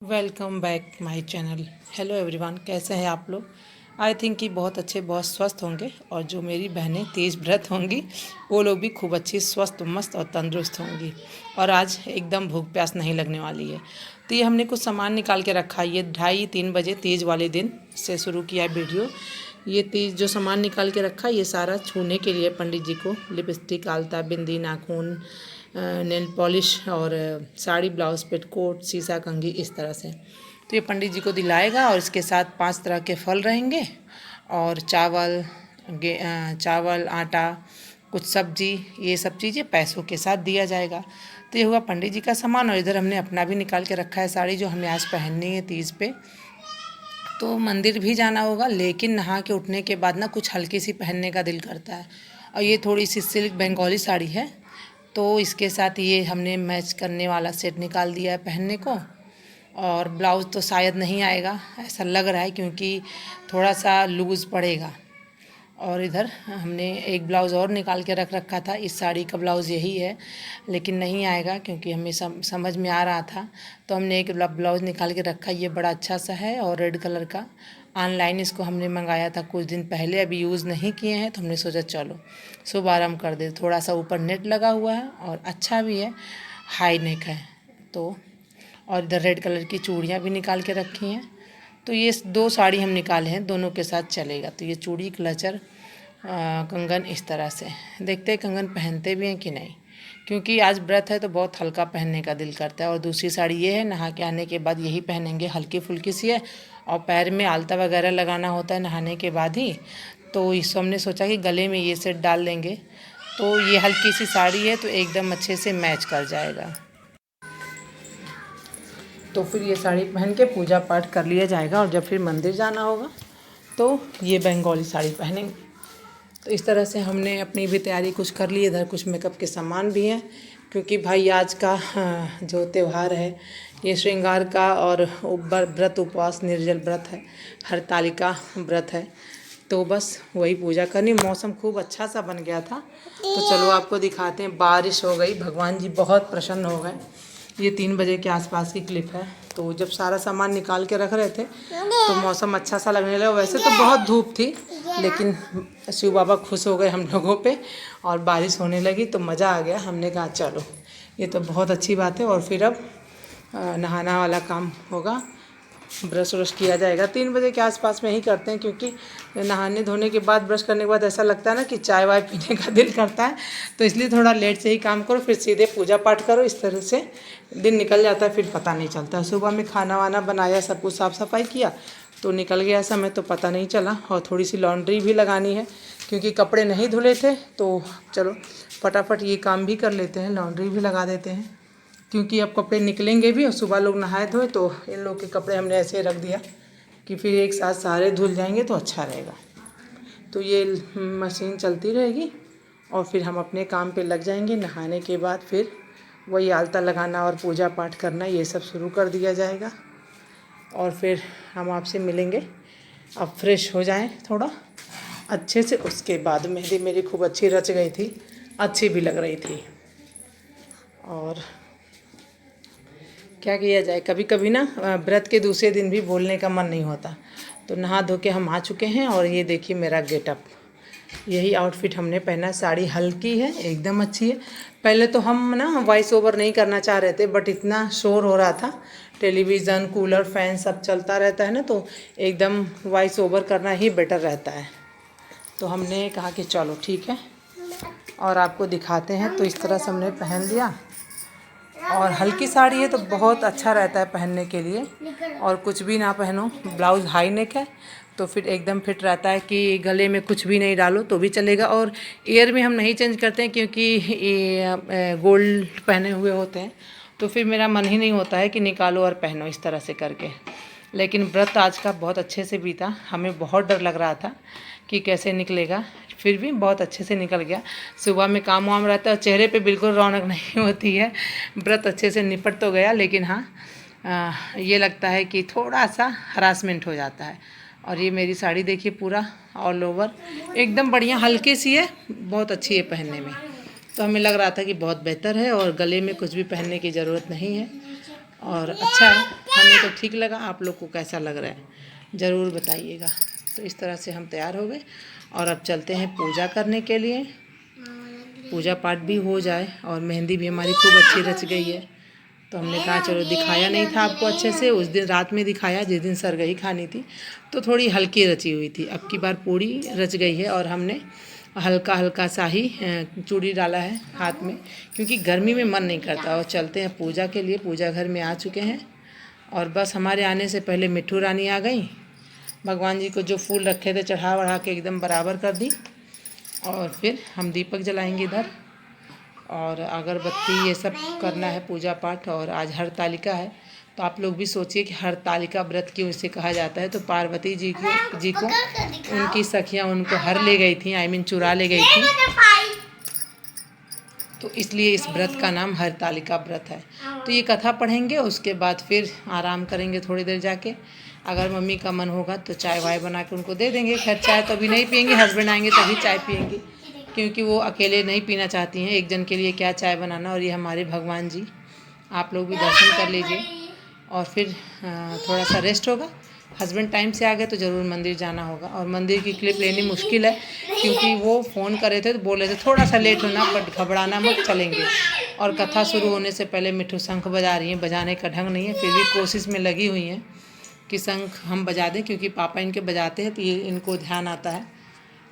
Welcome back my channel. Hello everyone, कैसे हैं आप लोग। आई थिंक कि बहुत अच्छे, बहुत स्वस्थ होंगे। और जो मेरी बहनें तेज व्रत होंगी वो लोग भी खूब अच्छी, स्वस्थ, मस्त और तंदुरुस्त होंगी। और आज एकदम भूख प्यास नहीं लगने वाली है। तो ये हमने कुछ सामान निकाल के रखा है। ये 2:30-3 बजे तीज वाले दिन से शुरू किया है वीडियो। ये तीज जो सामान निकाल के रखा है ये सारा छूने के लिए पंडित जी को। लिपस्टिक, आलता, बिंदी, नाखून, नेल पॉलिश और साड़ी, ब्लाउज, पेटकोट, शीशा, कंघी, इस तरह से। तो ये पंडित जी को दिलाएगा। और इसके साथ 5 तरह के फल रहेंगे और चावल, आटा, कुछ सब्जी, ये सब चीज़ें पैसों के साथ दिया जाएगा। तो ये हुआ पंडित जी का सामान। और इधर हमने अपना भी निकाल के रखा है साड़ी, जो हमें आज पहननी है तीज पे। तो मंदिर भी जाना होगा, लेकिन नहा के उठने के बाद ना कुछ हल्की सी पहनने का दिल करता है। और ये थोड़ी सी सिल्क बंगाली साड़ी है, तो इसके साथ ये हमने मैच करने वाला सेट निकाल दिया है पहनने को। और ब्लाउज़ तो शायद नहीं आएगा, ऐसा लग रहा है, क्योंकि थोड़ा सा लूज़ पड़ेगा। और इधर हमने एक ब्लाउज़ और निकाल के रख रखा था। इस साड़ी का ब्लाउज़ यही है, लेकिन नहीं आएगा क्योंकि हमें समझ में आ रहा था। तो हमने एक ब्लाउज़ निकाल के रखा। ये बड़ा अच्छा सा है और रेड कलर का। ऑनलाइन इसको हमने मंगाया था कुछ दिन पहले, अभी यूज़ नहीं किए हैं, तो हमने सोचा चलो शुभारम्भ कर दे। थोड़ा सा ऊपर नेट लगा हुआ है और अच्छा भी है, हाई नेक है तो। और इधर रेड कलर की चूड़ियाँ भी निकाल के रखी हैं। तो ये 2 साड़ी हम निकाले हैं, दोनों के साथ चलेगा। तो ये चूड़ी, क्लचर, कंगन, इस तरह से। देखते हैं कंगन पहनते भी हैं कि नहीं, क्योंकि आज व्रत है तो बहुत हल्का पहनने का दिल करता है। और दूसरी साड़ी ये है, नहा के आने के बाद यही पहनेंगे, हल्की फुल्की सी है। और पैर में आलता वगैरह लगाना होता है नहाने के बाद ही, तो इस हमने सोचा कि गले में ये सेट डाल लेंगे। तो ये हल्की सी साड़ी है तो एकदम अच्छे से मैच कर जाएगा। तो फिर ये साड़ी पहन के पूजा पाठ कर लिया जाएगा। और जब फिर मंदिर जाना होगा तो ये बंगाली साड़ी पहनेंगे। तो इस तरह से हमने अपनी भी तैयारी कुछ कर ली। इधर कुछ मेकअप के सामान भी हैं, क्योंकि भाई आज का जो त्यौहार है ये श्रृंगार का और व्रत, उपवास, निर्जल व्रत है, हरतालिका व्रत है। तो बस वही पूजा करनी। मौसम खूब अच्छा सा बन गया था, तो चलो आपको दिखाते हैं। बारिश हो गई, भगवान जी बहुत प्रसन्न हो गए। ये 3 बजे के आसपास की क्लिप है। तो जब सारा सामान निकाल के रख रहे थे तो मौसम अच्छा सा लगने लगा। वैसे तो बहुत धूप थी, लेकिन शिव बाबा खुश हो गए हम लोगों पे और बारिश होने लगी तो मज़ा आ गया। हमने कहा चलो ये तो बहुत अच्छी बात है। और फिर अब नहाना वाला काम होगा, ब्रश व्रश किया जाएगा। 3 बजे के आसपास में ही करते हैं, क्योंकि नहाने धोने के बाद, ब्रश करने के बाद ऐसा लगता है ना कि चाय वाय पीने का दिल करता है। तो इसलिए थोड़ा लेट से ही काम करो, फिर सीधे पूजा पाठ करो। इस तरह से दिन निकल जाता है, फिर पता नहीं चलता। सुबह में खाना वाना बनाया, सब कुछ साफ़ सफाई किया तो निकल गया समय, तो पता नहीं चला। और थोड़ी सी लॉन्ड्री भी लगानी है, क्योंकि कपड़े नहीं धुले थे। तो चलो फटाफट ये काम भी कर लेते हैं, लॉन्ड्री भी लगा देते हैं, क्योंकि अब कपड़े निकलेंगे भी। और सुबह लोग नहाए धोए तो इन लोग के कपड़े हमने ऐसे रख दिया कि फिर एक साथ सारे धुल जाएंगे तो अच्छा रहेगा। तो ये मशीन चलती रहेगी और फिर हम अपने काम पे लग जाएंगे। नहाने के बाद फिर वही आलता लगाना और पूजा पाठ करना, ये सब शुरू कर दिया जाएगा। और फिर हम आपसे मिलेंगे, अब फ्रेश हो जाएं थोड़ा अच्छे से। उसके बाद मेहंदी मेरी खूब अच्छी रच गई थी, अच्छी भी लग रही थी। और क्या किया जाए, कभी कभी ना व्रत के दूसरे दिन भी बोलने का मन नहीं होता। तो नहा धो के हम आ चुके हैं। और ये देखिए मेरा गेटअप, यही आउटफिट हमने पहना। साड़ी हल्की है, एकदम अच्छी है। पहले तो हम ना वॉइस ओवर नहीं करना चाह रहे थे, बट इतना शोर हो रहा था, टेलीविज़न, कूलर, फैन सब चलता रहता है ना, तो एकदम वॉइस ओवर करना ही बेटर रहता है। तो हमने कहा कि चलो ठीक है और आपको दिखाते हैं। तो इस तरह से हमने पहन लिया। और हल्की साड़ी है तो बहुत अच्छा रहता है पहनने के लिए। और कुछ भी ना पहनो, ब्लाउज़ हाई नेक है तो फिर एकदम फिट रहता है कि गले में कुछ भी नहीं डालो तो भी चलेगा। और ईयर में हम नहीं चेंज करते हैं, क्योंकि ये गोल्ड पहने हुए होते हैं, तो फिर मेरा मन ही नहीं होता है कि निकालो और पहनो इस तरह से करके। लेकिन व्रत आज का बहुत अच्छे से बीता। हमें बहुत डर लग रहा था कि कैसे निकलेगा, फिर भी बहुत अच्छे से निकल गया। सुबह में काम वाम रहता है, चेहरे पे बिल्कुल रौनक नहीं होती है। व्रत अच्छे से निपट तो गया, लेकिन हाँ ये लगता है कि थोड़ा सा हरासमेंट हो जाता है। और ये मेरी साड़ी देखिए, पूरा ऑल ओवर एकदम बढ़िया, हल्की सी है, बहुत अच्छी है पहनने में। तो हमें लग रहा था कि बहुत बेहतर है और गले में कुछ भी पहनने की ज़रूरत नहीं है। और अच्छा है, हमें तो ठीक लगा। आप लोग को कैसा लग रहा है ज़रूर बताइएगा। तो इस तरह से हम तैयार हो गए और अब चलते हैं पूजा करने के लिए। पूजा पाठ भी हो जाए और मेहंदी भी हमारी खूब अच्छी रच गई है। तो हमने कहा चलो, दिखाया नहीं था आपको अच्छे से, उस दिन रात में दिखाया जिस दिन सरगही खानी थी, तो थोड़ी हल्की रची हुई थी। अब की बार पूरी रच गई है और हमने हल्का हल्का सा ही चूड़ी डाला है हाथ में, क्योंकि गर्मी में मन नहीं करता। और चलते हैं पूजा के लिए। पूजा घर में आ चुके हैं और बस हमारे आने से पहले मिट्ठू रानी आ गई। भगवान जी को जो फूल रखे थे चढ़ा बढ़ा के एकदम बराबर कर दी। और फिर हम दीपक जलाएंगे इधर और अगरबत्ती ये सब करना है, पूजा पाठ। और आज हरतालिका है, तो आप लोग भी सोचिए कि हरतालिका व्रत क्यों इसे कहा जाता है। तो पार्वती जी को उनकी सखियाँ उनको हर ले गई थी, आई मीन चुरा ले गई थी, तो इसलिए इस व्रत का नाम हरतालिका व्रत है। तो ये कथा पढ़ेंगे, उसके बाद फिर आराम करेंगे थोड़ी देर जाके। अगर मम्मी का मन होगा तो चाय वाय बना के उनको दे देंगे। खैर चाय तो अभी नहीं पियेंगे, हस्बैंड आएंगे तभी चाय पियेंगे, क्योंकि वो अकेले नहीं पीना चाहती हैं। एक जन के लिए क्या चाय बनाना। और ये हमारे भगवान जी, आप लोग भी दर्शन कर लीजिए और फिर थोड़ा सा रेस्ट होगा। हस्बैंड टाइम से आ गए तो ज़रूर मंदिर जाना होगा। और मंदिर की क्लिप लेनी मुश्किल है, क्योंकि वो फ़ोन करे थे तो बोले थे थोड़ा सा लेट होना, बट घबराना मत, चलेंगे। और कथा शुरू होने से पहले मिट्ठू शंख बजा रही हैं। बजाने का ढंग नहीं है, फिर भी कोशिश में लगी हुई हैं कि शंख हम बजा दें, क्योंकि पापा इनके बजाते हैं तो ये इनको ध्यान आता है।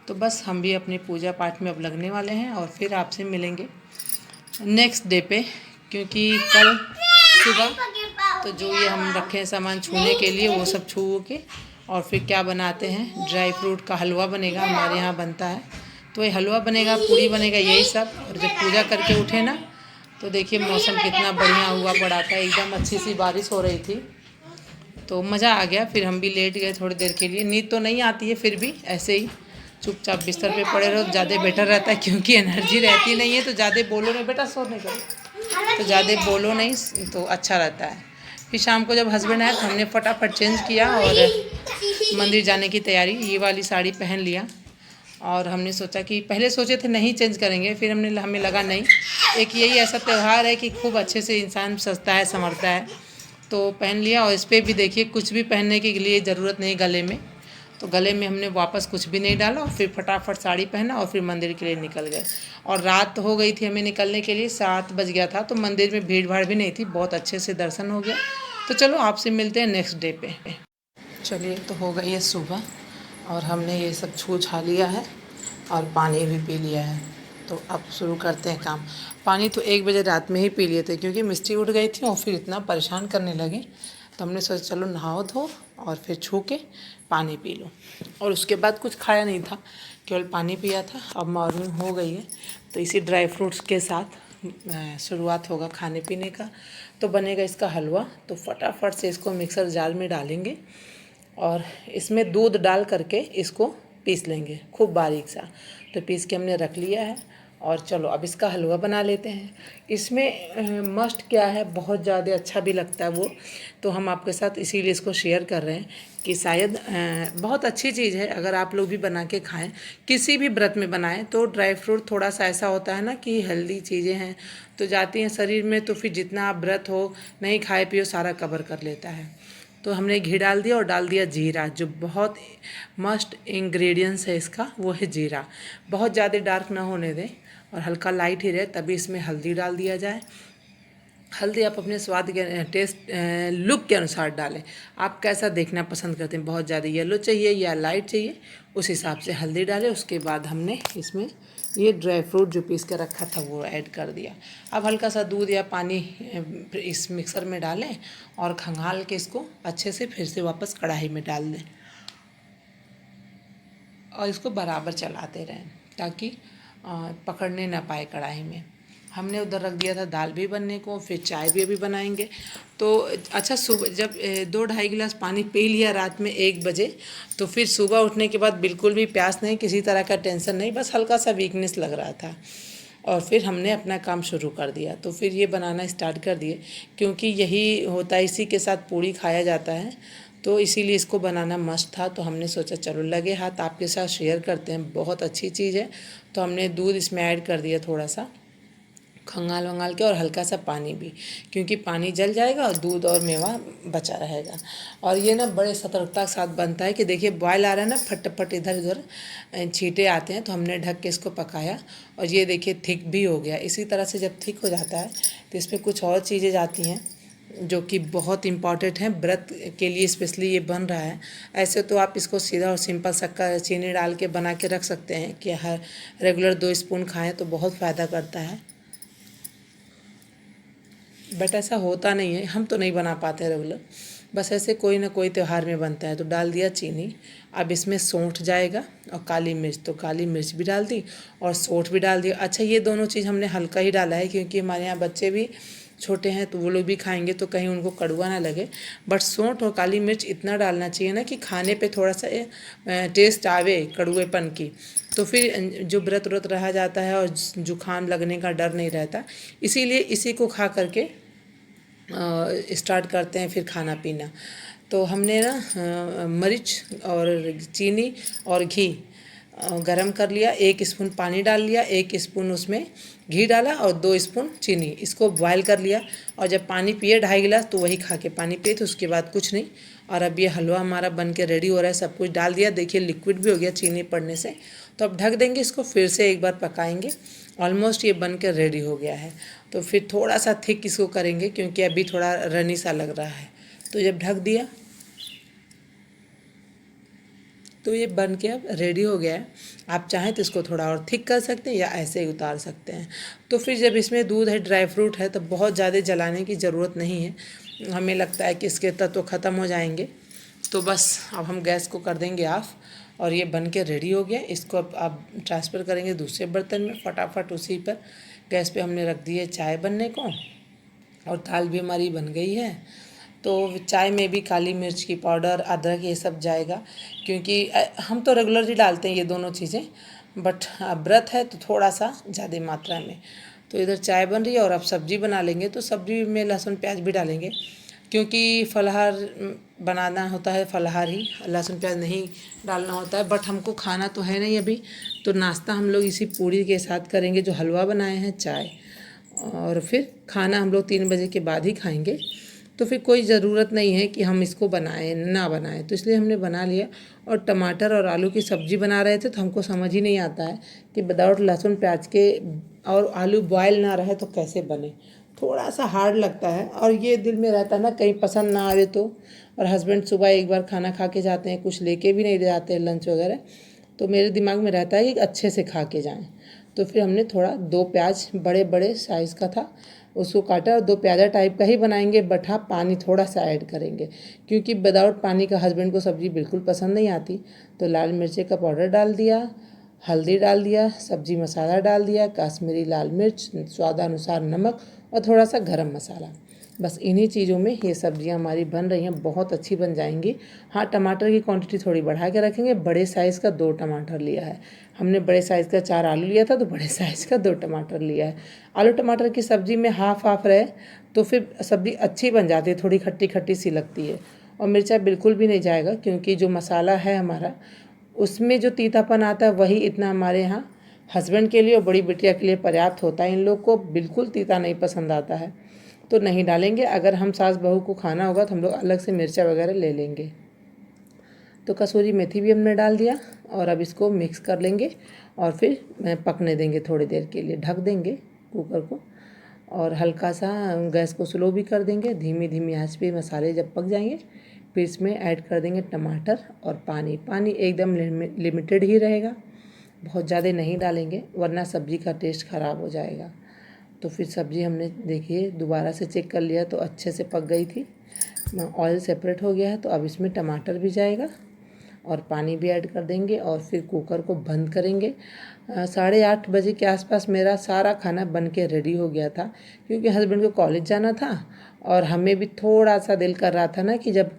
तो बस हम भी अपनी पूजा पाठ में अब लगने वाले हैं और फिर आपसे मिलेंगे नेक्स्ट डे पे, क्योंकि कल सुबह तो जो ये हम रखे हैं सामान छूने के लिए वो सब छू के, और फिर क्या बनाते हैं, ड्राई फ्रूट का हलवा बनेगा, हमारे यहाँ बनता है। तो ये हलवा बनेगा, पूड़ी बनेगा, यही सब। और जब पूजा करके उठे ना तो देखिए मौसम कितना बढ़िया हुआ पड़ा था, एकदम अच्छी सी बारिश हो रही थी, तो मज़ा आ गया। फिर हम भी लेट गए थोड़ी देर के लिए। नींद तो नहीं आती है, फिर भी ऐसे ही चुपचाप बिस्तर पे पड़े रहो, ज़्यादा बेटर रहता है, क्योंकि एनर्जी रहती नहीं है। तो ज़्यादा बोलो नहीं, बेटा सो नहीं करो, तो ज़्यादा बोलो नहीं तो अच्छा रहता है। फिर शाम को जब हस्बैंड आए तो हमने फटाफट चेंज किया और मंदिर जाने की तैयारी। ये वाली साड़ी पहन लिया और हमने सोचा कि पहले सोचे थे नहीं चेंज करेंगे, फिर हमें लगा नहीं, एक यही ऐसा त्यौहार है कि खूब अच्छे से इंसान सजता है संवरता है, तो पहन लिया। और इस पर भी देखिए कुछ भी पहनने के लिए ज़रूरत नहीं गले में, तो गले में हमने वापस कुछ भी नहीं डाला और फिर फटाफट साड़ी पहना और फिर मंदिर के लिए निकल गए। और रात हो गई थी हमें निकलने के लिए, 7 बज गया था, तो मंदिर में भीड़ भाड़ भी नहीं थी, बहुत अच्छे से दर्शन हो गया। तो चलो आपसे मिलते हैं नेक्स्ट डे पे। चलिए, तो हो गई है सुबह और हमने ये सब छू छा लिया है और पानी भी पी लिया है। तो अब शुरू करते हैं काम। पानी तो 1 बजे रात में ही पी लिए थे, क्योंकि मिस्टी उठ गई थी और फिर इतना परेशान करने लगे, तो हमने सोचा चलो नहाओ धो और फिर छू के पानी पी लो। और उसके बाद कुछ खाया नहीं था, केवल पानी पिया था। अब मॉर्निंग हो गई है, तो इसी ड्राई फ्रूट्स के साथ शुरुआत होगा खाने पीने का। तो बनेगा इसका हलवा। तो फटाफट से इसको मिक्सर जार में डालेंगे और इसमें दूध डाल करके इसको पीस लेंगे खूब बारीक सा। तो पीस के हमने रख लिया है और चलो अब इसका हलवा बना लेते हैं। इसमें मस्ट क्या है, बहुत ज़्यादा अच्छा भी लगता है वो, तो हम आपके साथ इसीलिए इसको शेयर कर रहे हैं कि शायद बहुत अच्छी चीज़ है। अगर आप लोग भी बना के खाएं, किसी भी व्रत में बनाएं, तो ड्राई फ्रूट थोड़ा सा ऐसा होता है ना कि हेल्दी चीज़ें हैं तो जाती हैं शरीर में, तो फिर जितना आप व्रत हो नहीं खाए पियो सारा कवर कर लेता है। तो हमने घी डाल दिया और डाल दिया जीरा, जो बहुत मस्ट इंग्रेडिएंट्स है इसका, वो है जीरा। बहुत ज़्यादा डार्क ना होने दें और हल्का लाइट ही रहे, तभी इसमें हल्दी डाल दिया जाए। हल्दी आप अपने स्वाद के टेस्ट लुक के अनुसार डालें, आप कैसा देखना पसंद करते हैं, बहुत ज़्यादा येलो चाहिए या लाइट चाहिए, उस हिसाब से हल्दी डालें। उसके बाद हमने इसमें ये ड्राई फ्रूट जो पीस के रखा था वो ऐड कर दिया। अब हल्का सा दूध या पानी इस मिक्सर में डालें और खंगाल के इसको अच्छे से फिर से वापस कढ़ाई में डाल दें और इसको बराबर चलाते रहें ताकि पकड़ने ना पाए कढ़ाई में। हमने उधर रख दिया था दाल भी बनने को, फिर चाय भी अभी बनाएंगे। तो अच्छा, सुबह जब 2-2.5 गिलास पानी पी लिया रात में 1 बजे, तो फिर सुबह उठने के बाद बिल्कुल भी प्यास नहीं, किसी तरह का टेंशन नहीं, बस हल्का सा वीकनेस लग रहा था। और फिर हमने अपना काम शुरू कर दिया। तो फिर ये बनाना स्टार्ट कर दिए, क्योंकि यही होता है, इसी के साथ पूड़ी खाया जाता है, तो इसीलिए इसको बनाना मस्त था। तो हमने सोचा चलो लगे हाथ आपके साथ शेयर करते हैं, बहुत अच्छी चीज़ है। तो हमने दूध इसमें ऐड कर दिया थोड़ा सा, खंगाल वंगाल के, और हल्का सा पानी भी, क्योंकि पानी जल जाएगा और दूध और मेवा बचा रहेगा। और ये ना बड़े सतर्कता के साथ बनता है कि देखिए बॉयल आ रहा है ना, फटाफट इधर उधर छींटे आते हैं, तो हमने ढक के इसको पकाया और ये देखिए थिक भी हो गया। इसी तरह से जब थिक हो जाता है तो इसमें कुछ और चीज़ें जाती हैं जो कि बहुत इम्पॉर्टेंट हैं व्रत के लिए, स्पेशली ये बन रहा है। ऐसे तो आप इसको सीधा और सिंपल शक्कर चीनी डाल के बना के रख सकते हैं कि हर रेगुलर 2 स्पून खाएं तो बहुत फ़ायदा करता है, बट ऐसा होता नहीं है, हम तो नहीं बना पाते रेगुलर। बस ऐसे कोई ना कोई त्यौहार में बनता है तो डाल दिया चीनी। अब इसमें सौंठ जाएगा और काली मिर्च, तो काली मिर्च भी डाल दी और सौंठ भी डाल दिया। अच्छा, ये दोनों चीज़ हमने हल्का ही डाला है क्योंकि हमारे यहाँ बच्चे भी छोटे हैं तो वो लोग भी खाएंगे तो कहीं उनको कड़वा ना लगे। बट सौंठ और काली मिर्च इतना डालना चाहिए ना कि खाने पे थोड़ा सा टेस्ट आवे कड़वेपन की, तो फिर जो व्रत व्रत रहा जाता है और जुकाम लगने का डर नहीं रहता। इसीलिए इसी को खा करके स्टार्ट करते हैं फिर खाना पीना। तो हमने ना मिर्च और चीनी और घी गरम कर लिया, 1 स्पून पानी डाल लिया, 1 स्पून उसमें घी डाला और 2 स्पून चीनी, इसको बॉयल कर लिया। और जब पानी पिए 2.5 गिलास तो वही खा के पानी पिए, तो उसके बाद कुछ नहीं। और अब ये हलवा हमारा बन के रेडी हो रहा है, सब कुछ डाल दिया, देखिए लिक्विड भी हो गया चीनी पड़ने से। तो अब ढक देंगे इसको, फिर से एक बार पकाएंगे। ऑलमोस्ट ये बन के रेडी हो गया है। तो फिर थोड़ा सा थिक इसको करेंगे क्योंकि अभी थोड़ा रनी सा लग रहा है। तो जब ढक दिया तो ये बन के अब रेडी हो गया है। आप चाहें तो इसको थोड़ा और थिक कर सकते हैं या ऐसे ही उतार सकते हैं। तो फिर जब इसमें दूध है, ड्राई फ्रूट है, तो बहुत ज़्यादा जलाने की ज़रूरत नहीं है। हमें लगता है कि इसके तत्व ख़त्म हो जाएंगे, तो बस अब हम गैस को कर देंगे ऑफ़ और ये बन के रेडी हो गया। इसको अब आप ट्रांसफ़र करेंगे दूसरे बर्तन में फटाफट। उसी पर गैस पे हमने रख दी है चाय बनने को और दाल भी हमारी बन गई है। तो चाय में भी काली मिर्च की पाउडर, अदरक, ये सब जाएगा क्योंकि हम तो रेगुलर ही डालते हैं ये दोनों चीज़ें, बट व्रत है तो थोड़ा सा ज़्यादा मात्रा में। तो इधर चाय बन रही है और अब सब्ज़ी बना लेंगे, तो सब्ज़ी में लहसुन प्याज भी डालेंगे क्योंकि फलाहार बनाना होता है, फलाहार ही, लहसुन प्याज नहीं डालना होता है। बट हमको खाना तो है नहीं अभी, तो नाश्ता हम लोग इसी पूड़ी के साथ करेंगे जो हलवा बनाए हैं, चाय, और फिर खाना हम लोग 3 बजे के बाद ही खाएंगे। तो फिर कोई ज़रूरत नहीं है कि हम इसको बनाएं ना बनाएं, तो इसलिए हमने बना लिया। और टमाटर और आलू की सब्ज़ी बना रहे थे तो हमको समझ ही नहीं आता है कि विदाउट लहसुन प्याज के और आलू बॉयल ना रहे तो कैसे बने, थोड़ा सा हार्ड लगता है। और ये दिल में रहता है ना कहीं पसंद ना आवे तो। और हस्बैंड सुबह एक बार खाना खा के जाते हैं, कुछ लेके भी नहीं जाते हैं लंच वगैरह, तो मेरे दिमाग में रहता है कि अच्छे से खा के जाएं। तो फिर हमने थोड़ा 2 प्याज बड़े बड़े साइज़ का था उसको काटा, और 2 प्याज़ा टाइप का ही बनाएंगे, बट हाँ पानी थोड़ा सा ऐड करेंगे क्योंकि विदाउट पानी का हस्बैंड को सब्ज़ी बिल्कुल पसंद नहीं आती। तो लाल मिर्ची का पाउडर डाल दिया, हल्दी डाल दिया, सब्ज़ी मसाला डाल दिया, कश्मीरी लाल मिर्च, स्वादानुसार नमक और थोड़ा सा गरम मसाला। बस इन्हीं चीज़ों में ये सब्जियां हमारी बन रही हैं, बहुत अच्छी बन जाएंगी। हाँ, टमाटर की क्वांटिटी थोड़ी बढ़ा के रखेंगे। बड़े साइज़ का 2 टमाटर लिया है हमने, बड़े साइज़ का 4 आलू लिया था तो बड़े साइज़ का 2 टमाटर लिया है। आलू टमाटर की सब्ज़ी में हाफ हाफ रहे तो फिर सब्ज़ी अच्छी बन जाती है, थोड़ी खट्टी खट्टी सी लगती है। और मिर्चा बिल्कुल भी नहीं जाएगा क्योंकि जो मसाला है हमारा उसमें जो तीतापन आता है वही इतना हमारे यहाँ हस्बैंड के लिए और बड़ी बिटिया के लिए पर्याप्त होता है। इन लोग को बिल्कुल तीता नहीं पसंद आता है तो नहीं डालेंगे। अगर हम सास बहू को खाना होगा तो हम लोग अलग से मिर्चा वगैरह ले लेंगे। तो कसूरी मेथी भी हमने डाल दिया और अब इसको मिक्स कर लेंगे और फिर पकने देंगे थोड़ी देर के लिए, ढक देंगे कुकर को और हल्का सा गैस को स्लो भी कर देंगे। धीमी धीमी आंच पे मसाले जब पक जाएंगे फिर इसमें ऐड कर देंगे टमाटर और पानी। पानी एकदम लिमिटेड ही रहेगा, बहुत ज़्यादा नहीं डालेंगे वरना सब्ज़ी का टेस्ट ख़राब हो जाएगा। तो फिर सब्ज़ी हमने देखिए दोबारा से चेक कर लिया तो अच्छे से पक गई थी, ऑयल सेपरेट हो गया है। तो अब इसमें टमाटर भी जाएगा और पानी भी ऐड कर देंगे और फिर कुकर को बंद करेंगे। 8:30 बजे के आसपास मेरा सारा खाना बन के रेडी हो गया था क्योंकि हस्बैंड को कॉलेज जाना था और हमें भी थोड़ा सा दिल कर रहा था ना कि जब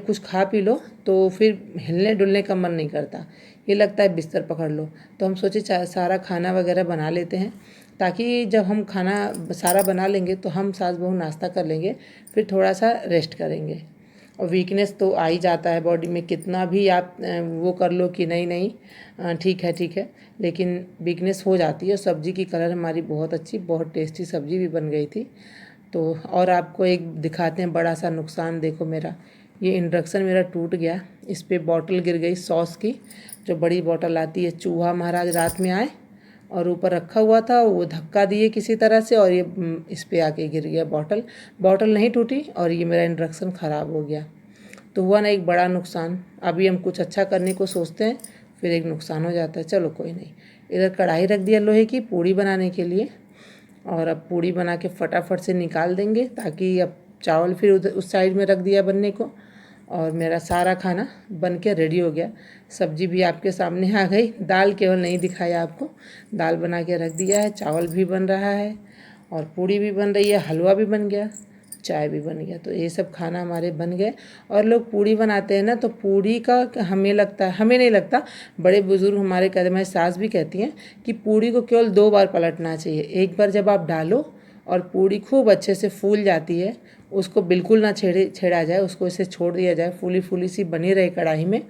कुछ खा पी लो तो फिर हिलने डुलने का मन नहीं करता, ये लगता है बिस्तर पकड़ लो। तो हम सोचे सारा खाना वगैरह बना लेते हैं ताकि जब हम खाना सारा बना लेंगे तो हम सास बहू नाश्ता कर लेंगे, फिर थोड़ा सा रेस्ट करेंगे। और वीकनेस तो आ ही जाता है बॉडी में, कितना भी आप वो कर लो कि नहीं नहीं ठीक है, लेकिन वीकनेस हो जाती है। सब्ज़ी की कलर हमारी बहुत अच्छी, बहुत टेस्टी सब्ज़ी भी बन गई थी। तो और आपको एक दिखाते हैं बड़ा सा नुकसान। देखो मेरा ये इंडक्शन मेरा टूट गया, इस पर बॉटल गिर गई सॉस की, जो बड़ी बॉटल आती है। चूहा महाराज रात में आए और ऊपर रखा हुआ था, वो धक्का दिए किसी तरह से और ये इस पे आके गिर गया बॉटल नहीं टूटी और ये मेरा इंडक्शन ख़राब हो गया। तो हुआ ना एक बड़ा नुकसान। अभी हम कुछ अच्छा करने को सोचते हैं, फिर एक नुकसान हो जाता है। चलो कोई नहीं। इधर कढ़ाई रख दिया लोहे की पूड़ी बनाने के लिए, और अब पूड़ी बना के फटाफट से निकाल देंगे, ताकि अब चावल फिर उधर उस साइड में रख दिया बनने को। और मेरा सारा खाना बन के रेडी हो गया। सब्जी भी आपके सामने आ गई, दाल केवल नहीं दिखाया आपको, दाल बना के रख दिया है, चावल भी बन रहा है और पूड़ी भी बन रही है, हलवा भी बन गया, चाय भी बन गया। तो ये सब खाना हमारे बन गए। और लोग पूड़ी बनाते हैं ना, तो पूड़ी का हमें लगता है, हमें नहीं लगता, बड़े बुजुर्ग हमारे कहते, हमारी सास भी कहती हैं कि पूड़ी को केवल 2 बार पलटना चाहिए। एक बार जब आप डालो और पूड़ी खूब अच्छे से फूल जाती है, उसको बिल्कुल ना छेड़ा जाए, उसको इसे छोड़ दिया जाए, फूली फूली सी बनी रहे कढ़ाई में।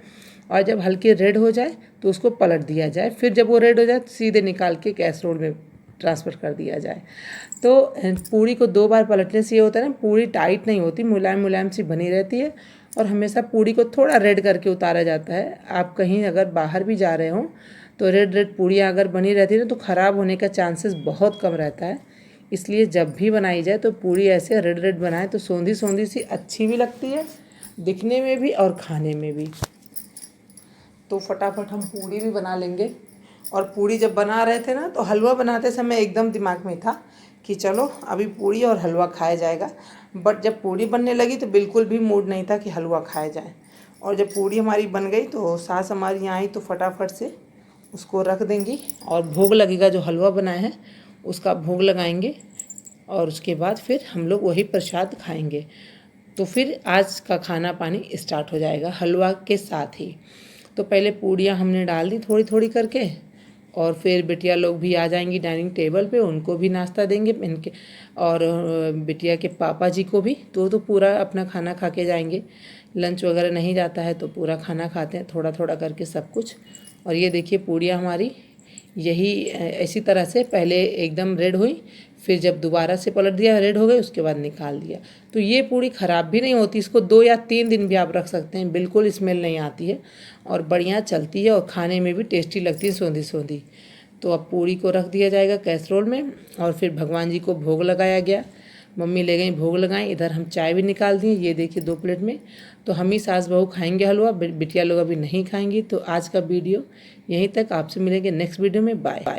और जब हल्की रेड हो जाए तो उसको पलट दिया जाए। फिर जब वो रेड हो जाए तो सीधे निकाल के कैसरोल में ट्रांसफ़र कर दिया जाए। तो पूड़ी को 2 बार पलटने से ये होता है ना, पूड़ी टाइट नहीं होती, मुलायम मुलायम सी बनी रहती है। और हमेशा पूड़ी को थोड़ा रेड करके उतारा जाता है। आप कहीं अगर बाहर भी जा रहे हो तो रेड पूड़ियाँ अगर बनी रहती है ना, तो ख़राब होने का चांसेस बहुत कम रहता है। इसलिए जब भी बनाई जाए तो पूड़ी ऐसे रेड बनाए, तो सोंधी सोंधी सी अच्छी भी लगती है दिखने में भी और खाने में भी। तो फटाफट हम पूड़ी भी बना लेंगे। और पूड़ी जब बना रहे थे ना, तो हलवा बनाते समय एकदम दिमाग में था कि चलो अभी पूड़ी और हलवा खाया जाएगा। बट जब पूड़ी बनने लगी तो बिल्कुल भी मूड नहीं था कि हलवा खाया जाए। और जब पूड़ी हमारी बन गई तो सास हमारी यहाँ आई, तो फटाफट से उसको रख देंगी और भोग लगेगा। जो हलवा बनाए हैं उसका भोग लगाएंगे और उसके बाद फिर हम लोग वही प्रसाद खाएंगे। तो फिर आज का खाना पानी स्टार्ट हो जाएगा हलवा के साथ ही। तो पहले पूड़ियाँ हमने डाल दी थोड़ी थोड़ी करके, और फिर बिटिया लोग भी आ जाएंगी डाइनिंग टेबल पे, उनको भी नाश्ता देंगे इनके। और बिटिया के पापा जी को भी, तो पूरा अपना खाना खा के जाएंगे। लंच वगैरह नहीं जाता है तो पूरा खाना खाते हैं थोड़ा थोड़ा करके सब कुछ। और ये देखिए पूड़ियाँ हमारी यही इसी तरह से पहले एकदम रेड हुई, फिर जब दोबारा से पलट दिया रेड हो गई, उसके बाद निकाल दिया। तो ये पूड़ी ख़राब भी नहीं होती, इसको 2 या 3 दिन भी आप रख सकते हैं, बिल्कुल स्मेल नहीं आती है और बढ़िया चलती है और खाने में भी टेस्टी लगती है, सोंधी सोंधी। तो अब पूड़ी को रख दिया जाएगा कैसरोल में और फिर भगवान जी को भोग लगाया गया। मम्मी ले गई भोग लगाएं, इधर हम चाय भी निकाल दिए, ये देखिए 2 प्लेट में। तो हम ही सास बहू खाएंगे हलवा, बिटिया लोग अभी नहीं खाएंगी। तो आज का वीडियो यहीं तक, आपसे मिलेंगे नेक्स्ट वीडियो में, बाय।